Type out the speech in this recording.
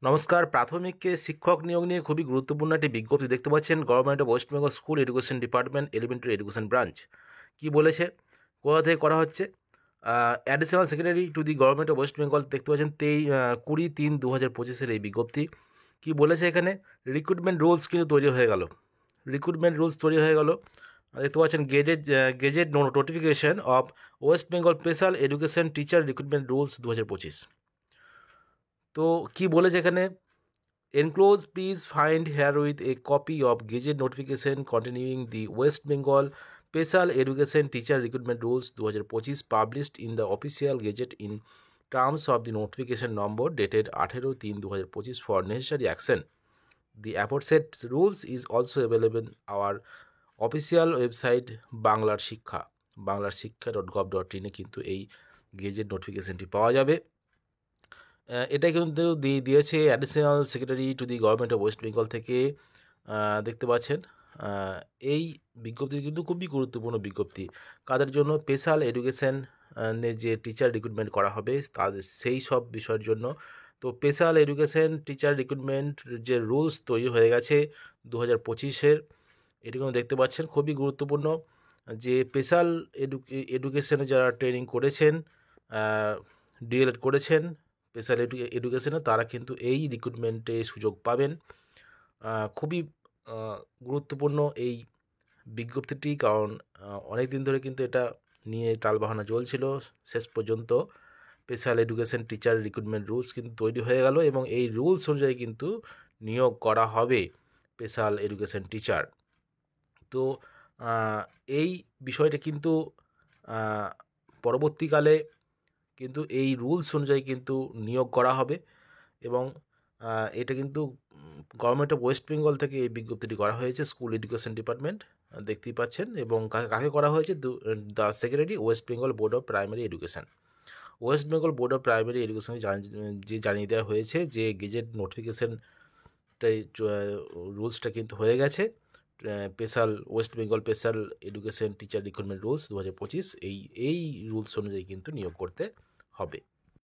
নমস্কার। প্রাথমিকে শিক্ষক নিয়োগ নিয়ে খুবই গুরুত্বপূর্ণ একটি বিজ্ঞপ্তি দেখতে পাচ্ছেন। Government of West Bengal school education department elementary education branch কি বলেছে, কোথা থেকে করা হচ্ছে। Additional secretary to the government of West Bengal দেখতে পাচ্ছেন 20-3-2025 এই বিজ্ঞপ্তি কি বলেছে এখানে। রিক্রুটমেন্ট রুলস কিন্তু তৈরি হয়ে গেল। দেখতে পাচ্ছেন gazette notification of West Bengal special education teacher recruitment rules 2025। তো কি বলেছে এখানে, enclosed please find here with a copy of gazette notification continuing the West Bengal Special Education Teacher Recruitment Rules 2025 published in the official gazette in terms of the notification number dated 18-3-2025 for necessary action. The aforesaid rules is also available on our official website banglarshikha.gov.in এ কিন্তু এই gazette নোটিফিকেশনটি পাওয়া যাবে। এটা কিন্তু দিয়েছে additional secretary to the government of West Bengal থেকে। দেখতে পাচ্ছেন এই বিজ্ঞপ্তি কিন্তু খুবই গুরুত্বপূর্ণ বিজ্ঞপ্তি। কাদের জন্য? স্পেশাল এডুকেশন যে টিচার রিক্রুটমেন্ট করা হবে তাদের সেই সব বিষয়ের জন্য। তো স্পেশাল এডুকেশন টিচার রিক্রুটমেন্ট যে রুলস তৈরি হয়ে গেছে 2025-এর, এটি কিন্তু দেখতে পাচ্ছেন খুবই গুরুত্বপূর্ণ। যে স্পেশাল এডুকেশনে যারা ট্রেনিং করেছেন, ডিএলএড করেছেন স্পেশাল এডুকেশনে, তারা কিন্তু এই রিক্রুটমেন্টে সুযোগ পাবেন। খুবই গুরুত্বপূর্ণ এই বিজ্ঞপ্তিটি, কারণ অনেক দিন ধরে কিন্তু এটা নিয়ে টালবাহানা চলছিল। শেষ পর্যন্ত special education teacher recruitment rules কিন্তু তৈরি হয়ে গেল এবং এই রুলস অনুযায়ী কিন্তু নিয়োগ করা হবে স্পেশাল এডুকেশন টিচার। তো এই বিষয়টা কিন্তু পরবর্তীকালে কিন্তু এই রুলস অনুযায়ী কিন্তু নিয়োগ করা হবে এবং এটা কিন্তু গভর্নমেন্ট অফ ওয়েস্ট বেঙ্গল থেকে এই বিজ্ঞপ্তিটি করা হয়েছে, স্কুল এডুকেশন ডিপার্টমেন্ট দেখতেই পাচ্ছেন। এবং কাকে করা হয়েছে? The secretary West Bengal board of primary education. West Bengal board of primary এডুকেশনে যে জানিয়ে দেওয়া হয়েছে যে গেজেট নোটিফিকেশনটাই রুলসটা কিন্তু হয়ে গেছে। West Bengal special education teacher recruitment rules 2025 এই রুলস অনুযায়ী কিন্তু নিয়োগ করতে হবে।